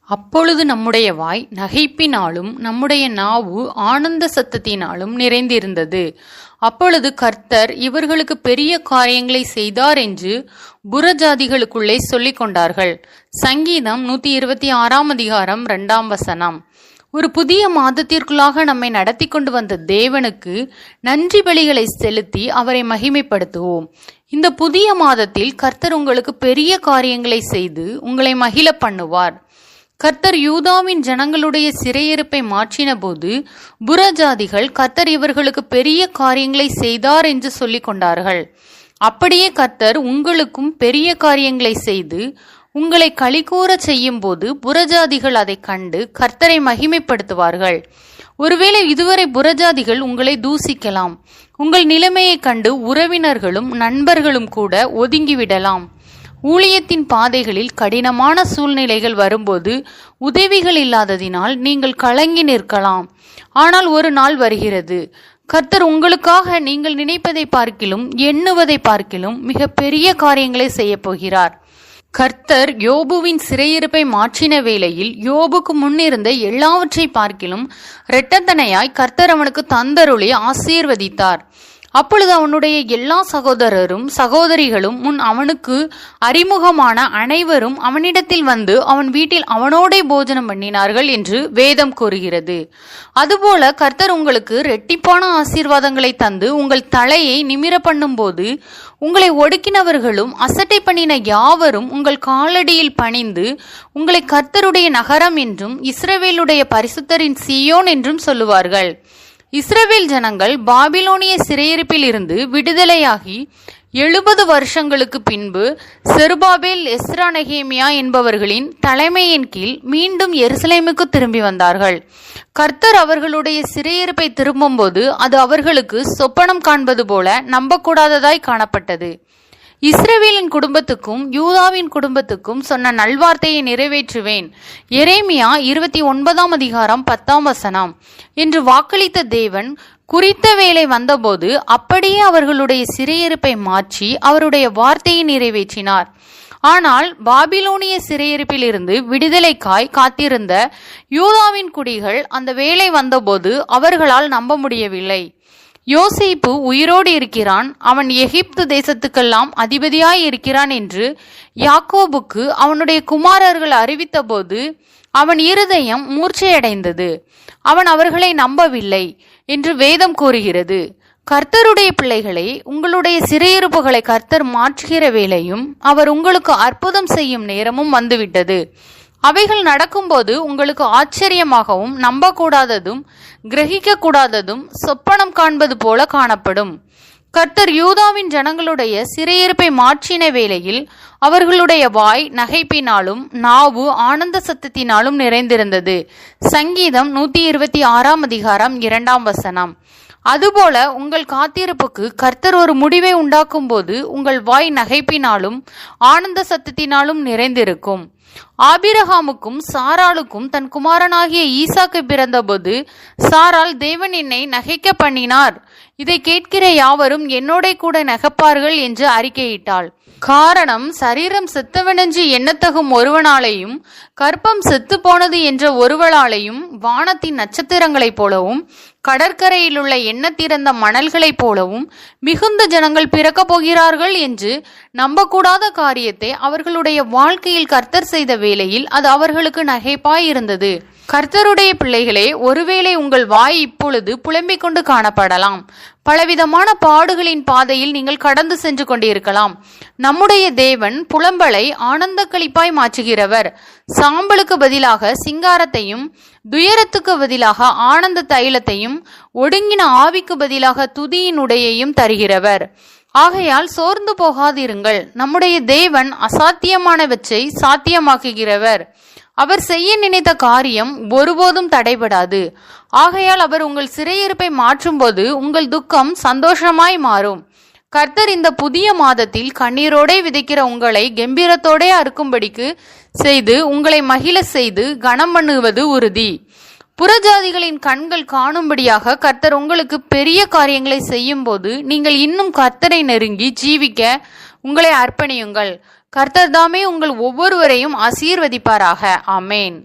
அப்பொழுது நம்முடைய வாய் நகைப்பினாலும் நம்முடைய நாவு ஆனந்த சத்தத்தினாலும் நிறைந்திருந்தது. அப்பொழுது கர்த்தர் இவர்களுக்கு பெரிய காரியங்களை செய்தார் என்று புறஜாதிகளுக்குள்ளே சொல்லிக் கொண்டார்கள். சங்கீதம் 126 2 ஒரு புதிய மாதத்திற்குள்ளாக நம்மை நடத்தி கொண்டு வந்த தேவனுக்கு நன்றி பலிகளை செலுத்தி அவரை மகிமைப்படுத்துவோம். இந்த புதிய மாதத்தில் கர்த்தர் உங்களுக்கு பெரிய காரியங்களை செய்து உங்களை மகிழ பண்ணுவார். கர்த்தர் யூதாவின் ஜனங்களுடைய சிறையிருப்பை மாற்றின போது புறஜாதிகள் கர்த்தர் இவர்களுக்கு பெரிய காரியங்களை செய்தார் என்று சொல்லிக் கொண்டார்கள். அப்படியே கர்த்தர் உங்களுக்கும் பெரிய காரியங்களை செய்து உங்களை களிகூற செய்யும் போது புறஜாதிகள் அதை கண்டு கர்த்தரை மகிமைப்படுத்துவார்கள். ஒருவேளை இதுவரை புறஜாதிகள் உங்களை தூசிக்கலாம். உங்கள் நிலைமையை கண்டு உறவினர்களும் நண்பர்களும் கூட ஒதுங்கிவிடலாம். ஊழியத்தின் பாதைகளில் கடினமான சூழ்நிலைகள் வரும்போது உதவிகள் இல்லாததினால் நீங்கள் கலங்கி நிற்கலாம். ஆனால் ஒரு நாள் வருகிறது, கர்த்தர் உங்களுக்காக நீங்கள் நினைப்பதை பார்க்கிலும் எண்ணுவதை பார்க்கிலும் மிக பெரிய காரியங்களை செய்ய போகிறார். கர்த்தர் யோபுவின் சிறையிருப்பை மாற்றின வேளையில் யோபுக்கு முன்னிருந்த எல்லாவற்றை பார்க்கிலும் இரட்டத்தனையாய் கர்த்தர் அவனுக்கு தந்தருளி ஆசீர்வதித்தார். அப்பொழுது அவனுடைய எல்லா சகோதரரும் சகோதரிகளும் முன் அவனுக்கு அறிமுகமான அனைவரும் அவனிடத்தில் வந்து அவன் வீட்டில் அவனோடே போஜனம் பண்ணினார்கள் என்று வேதம் கூறுகிறது. அதுபோல கர்த்தர் உங்களுக்கு இரட்டிப்பான ஆசீர்வாதங்களை தந்து உங்கள் தலையை நிமிர பண்ணும் போது உங்களை ஒடுக்கினவர்களும் அசட்டை பண்ணின யாவரும் உங்கள் காலடியில் பணிந்து உங்களை கர்த்தருடைய நகரம் என்றும் இஸ்ரவேலுடைய பரிசுத்தரின் சீயோன் என்றும் சொல்லுவார்கள். இஸ்ரவேல் ஜனங்கள் பாபிலோனிய சிறையிருப்பில் இருந்து விடுதலையாகி 70 வருஷங்களுக்கு பின்பு செருபாபேல் எஸ்ரா நெகேமியா என்பவர்களின் தலைமையின் கீழ் மீண்டும் எருசலேமுக்கு திரும்பி வந்தார்கள். கர்த்தர் அவர்களுடைய சிறையிருப்பை திரும்பும்போது அது அவர்களுக்கு சொப்பனம் காண்பது போல நம்பக்கூடாததாய் காணப்பட்டது. இஸ்ரவேலின் குடும்பத்துக்கும் யூதாவின் குடும்பத்துக்கும் சொன்ன நல்வார்த்தையை நிறைவேற்றுவேன், எரேமியா 29 என்று வாக்களித்த தேவன் குறித்த வேளை வந்தபோது அப்படியே அவர்களுடைய சிறையிருப்பை மாற்றி அவருடைய வார்த்தையை நிறைவேற்றினார். ஆனால் பாபிலோனிய சிறையிருப்பில் இருந்து விடுதலைக்காய் காத்திருந்த யூதாவின் குடிகள் அந்த வேளை வந்தபோது அவர்களால் நம்ப முடியவில்லை. யோசேப்பு உயிரோடு இருக்கிறான், அவன் எகிப்து தேசத்துக்கெல்லாம் அதிபதியாய் இருக்கிறான் என்று யாக்கோபுக்கு அவனுடைய குமாரர்கள் அறிவித்த போது அவன் இருதயம் மூர்ச்சையடைந்தது. அவன் அவர்களை நம்பவில்லை என்று வேதம் கூறுகிறது. கர்த்தருடைய பிள்ளைகளை, உங்களுடைய சிறையிருப்புகளை கர்த்தர் மாற்றுகிற வேளையும் அவர் உங்களுக்கு அற்புதம் செய்யும் நேரமும் வந்துவிட்டது. அவைகள் நடக்கும்போது உங்களுக்கு ஆச்சரியமாகவும் நம்பக்கூடாததும் கிரகிக்க கூடாததும் சொப்பனம் காண்பது போல காணப்படும். கர்த்தர் யூதாவின் ஜனங்களுடைய சிறையிருப்பை மாற்றின வேளையில் அவர்களுடைய வாய் நகைப்பினாலும் நாவு ஆனந்த சத்தத்தினாலும் நிறைந்திருந்தது. சங்கீதம் 126 2 அதுபோல உங்கள் காத்திருப்புக்கு கர்த்தர் ஒரு முடிவை உண்டாக்கும் போது உங்கள் வாய் நகைப்பினாலும் ஆனந்த சத்தத்தினாலும் நிறைந்திருக்கும். ஆபிரகாமுக்கும் சாராளுக்கும் தன் குமாரனாகிய ஈசாக்கு பிறந்தபோது சாராள், தேவன் என்னை நகைக்க பண்ணினார், இதை கேட்கிற யாவரும் என்னோட கூட நகைப்பார்கள் என்று அறிக்கையிட்டாள். காரணம், சரீரம் செத்தவனென்று எண்ணத்தகும் ஒருவனாலேயும் கற்பம் செத்து போனது என்ற ஒருவளாலேயும் வானத்தின் நட்சத்திரங்களைப் போலவும் கடற்கரையில் உள்ள எண்ணத்திறந்த மணல்களைப் போலவும் மிகுந்த ஜனங்கள் பிறக்கப் போகிறார்கள் என்று நம்பக்கூடாத காரியத்தை அவர்களுடைய வாழ்க்கையில் கர்த்தர் செய்த வேளையில் அது அவர்களுக்கு நகைப்பாய் இருந்தது. கர்த்தருடைய பிள்ளைகளே, ஒருவேளை உங்கள் வாய் இப்பொழுது புலம்பிக் கொண்டு காணப்படலாம். பலவிதமான பாடுகளின் பாதையில் நீங்கள் கடந்து சென்று கொண்டிருக்கலாம். நம்முடைய தேவன் புலம்பலை ஆனந்த களிப்பாய் மாற்றுகிறவர். சாம்பலுக்கு பதிலாக சிங்காரத்தையும், துயரத்துக்கு பதிலாக ஆனந்த தைலத்தையும், ஒடுங்கின ஆவிக்கு பதிலாக துதியின் உடையையும் தருகிறவர். ஆகையால் சோர்ந்து போகாதிருங்கள். நம்முடைய தேவன் அசாத்தியமானவற்றை சாத்தியமாக்குகிறவர். அவர் செய்ய நினைத்த காரியம் ஒருபோதும் தடைபடாது. ஆகையால் அவர் உங்கள் சிறையிருப்பை மாற்றும்போது உங்கள் துக்கம் சந்தோஷமாய் மாறும். கர்த்தர் இந்த புதிய மாதத்தில் கண்ணீரோடே விதைக்கிற உங்களை கம்பீரத்தோடே அறுக்கும்படிக்கு செய்து உங்களை மகிழ செய்து கனம் பண்ணுவது உறுதி. புறஜாதிகளின் கண்கள் காணும்படியாக கர்த்தர் உங்களுக்கு பெரிய காரியங்களை செய்யும் போது நீங்கள் இன்னும் கர்த்தரை நெருங்கி ஜீவிக்க உங்களை அர்ப்பணியுங்கள். கர்த்தர் தாமே உங்கள் ஒவ்வொருவரையும் ஆசீர்வதிப்பாராக. ஆமேன்.